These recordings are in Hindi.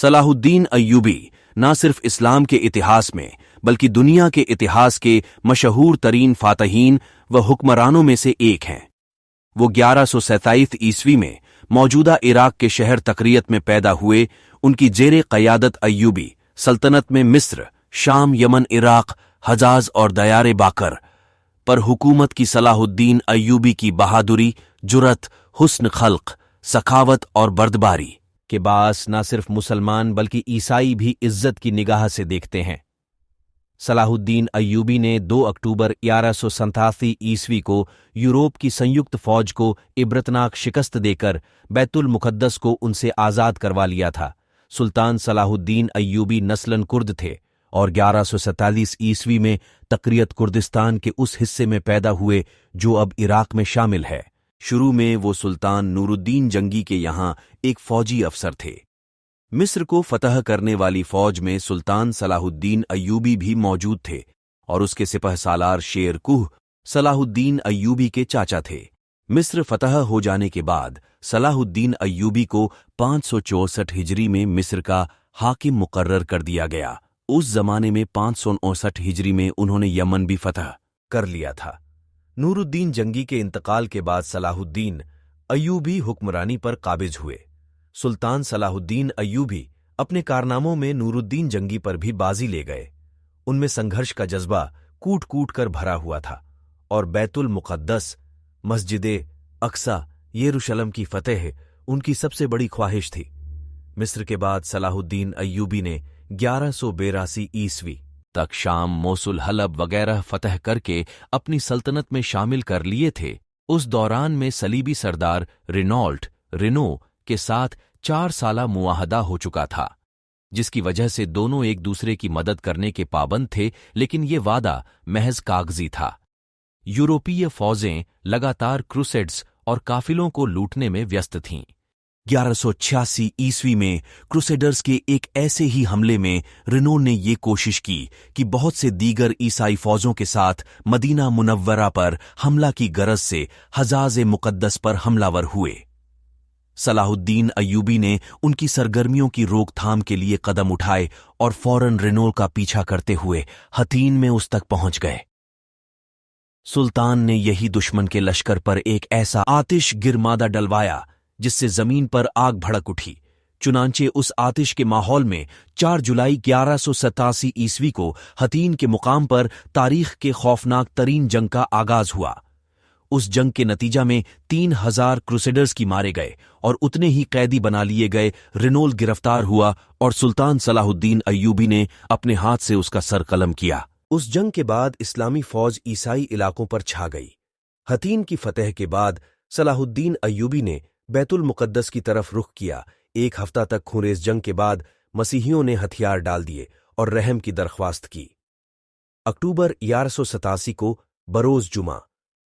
सलाहुद्दीन अय्यूबी न सिर्फ इस्लाम के इतिहास में बल्कि दुनिया के इतिहास के मशहूर तरीन फातहीन व हुक्मरानों में से एक हैं। वो 1127 ईस्वी में मौजूदा इराक के शहर तकरियत में पैदा हुए। उनकी जेरे क़यादत अय्यूबी सल्तनत में मिस्र, शाम, यमन, इराक, हजाज और दयारे बाकर पर हुकूमत की सलाहुद्दीन अय्यूबी की बहादुरी, जुरत, हुस्न खल्क, सखावत और बर्दबारी के बास न सिर्फ मुसलमान बल्कि ईसाई भी इज्जत की निगाह से देखते हैं। सलाहुद्दीन अय्यूबी ने 2 अक्टूबर 1187 ईस्वी को यूरोप की संयुक्त फौज को इबरतनाक शिकस्त देकर बैतुल मुक़द्दस को उनसे आज़ाद करवा लिया था। सुल्तान सलाहुद्दीन अय्यूबी नस्लन कुर्द थे और 1147 ईस्वी में तकरियत कुर्दिस्तान के उस हिस्से में पैदा हुए जो अब इराक में शामिल है। शुरू में वो सुल्तान नूरुद्दीन जंगी के यहाँ एक फौजी अफसर थे। मिस्र को फतह करने वाली फौज में सुल्तान सलाहुद्दीन अय्यूबी भी मौजूद थे और उसके सिपह सालार शेर कुह सलाहुद्दीन अय्यूबी के चाचा थे। मिस्र फतह हो जाने के बाद सलाहुद्दीन अय्यूबी को 564 हिजरी में मिस्र का हाकिम मुकर्रर कर दिया गया। उस जमाने में 559 हिजरी में उन्होंने यमन भी फतह कर लिया था। नूरुद्दीन जंगी के इंतकाल के बाद सलाहुद्दीन अय्यूबी हुक्मरानी पर काबिज हुए। सुल्तान सलाहुद्दीन अय्यूबी अपने कारनामों में नूरुद्दीन जंगी पर भी बाजी ले गए। उनमें संघर्ष का जज्बा कूट कूट कर भरा हुआ था और बैतुल मुक़द्दस, मस्जिदे अक्सा, यरूशलेम की फतेह उनकी सबसे बड़ी ख्वाहिश थी। मिस्र के बाद सलाहुद्दीन अय्यूबी ने 1182 ईस्वी तक शाम, मोसुल, हलब वगैरह फतह करके अपनी सल्तनत में शामिल कर लिए थे। उस दौरान में सलीबी सरदार रेनो के साथ 4 साला मुआहदा हो चुका था, जिसकी वजह से दोनों एक दूसरे की मदद करने के पाबंद थे, लेकिन ये वादा महज कागजी था। यूरोपीय फौजें लगातार क्रूसेड्स और काफिलों को लूटने में व्यस्त थीं। 1186 ईस्वी में क्रूसेडर्स के एक ऐसे ही हमले में रेनो ने ये कोशिश की कि बहुत से दीगर ईसाई फौजों के साथ मदीना मुनव्वरा पर हमला की गरज से हजाज़े मुक़द्दस पर हमलावर हुए। सलाहुद्दीन अय्यूबी ने उनकी सरगर्मियों की रोकथाम के लिए कदम उठाए और फौरन रेनो का पीछा करते हुए हतीन में उस तक पहुंच गए। सुल्तान ने यही दुश्मन के लश्कर पर एक ऐसा आतिश गिरमादा डलवाया जिससे जमीन पर आग भड़क उठी। चुनांचे उस आतिश के माहौल में 4 जुलाई 1187 ईस्वी को हतीन के मुकाम पर तारीख के खौफनाक तरीन जंग का आगाज हुआ। उस जंग के नतीजा में 3000 क्रूसेडर्स की मारे गए और उतने ही कैदी बना लिए गए। रेनो गिरफ्तार हुआ और सुल्तान सलाहुद्दीन अय्यूबी ने अपने हाथ से उसका सर कलम किया। उस जंग के बाद इस्लामी फौज ईसाई इलाकों पर छा गई। हतीन की फतह के बाद सलाहुद्दीन अय्यूबी ने बैतुल मुक़द्दस की तरफ रुख किया। 1 हफ्ता तक खूंरेज़ जंग के बाद मसीहियों ने हथियार डाल दिए और रहम की दरख्वास्त की। अक्टूबर 1187 को बरोज जुमा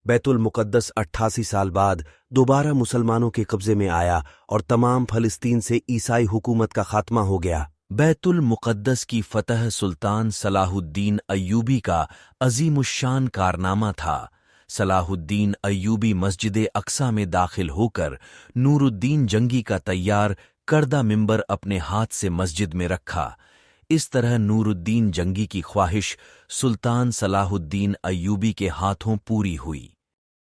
बैतुल मुक़द्दस 88 साल बाद दोबारा मुसलमानों के कब्जे में आया और तमाम फ़लस्तीन से ईसाई हुकूमत का खात्मा हो गया। बैतुल मुक़द्दस की फतह सुल्तान सलाहुद्दीन अय्यूबी का अज़ीमुश्शान कारनामा था। सलाहुद्दीन अय्यूबी मस्जिदे अक्सा में दाखिल होकर नूरुद्दीन जंगी का तैयार करदा मिंबर अपने हाथ से मस्जिद में रखा। इस तरह नूरुद्दीन जंगी की ख्वाहिश सुल्तान सलाहुद्दीन अय्यूबी के हाथों पूरी हुई।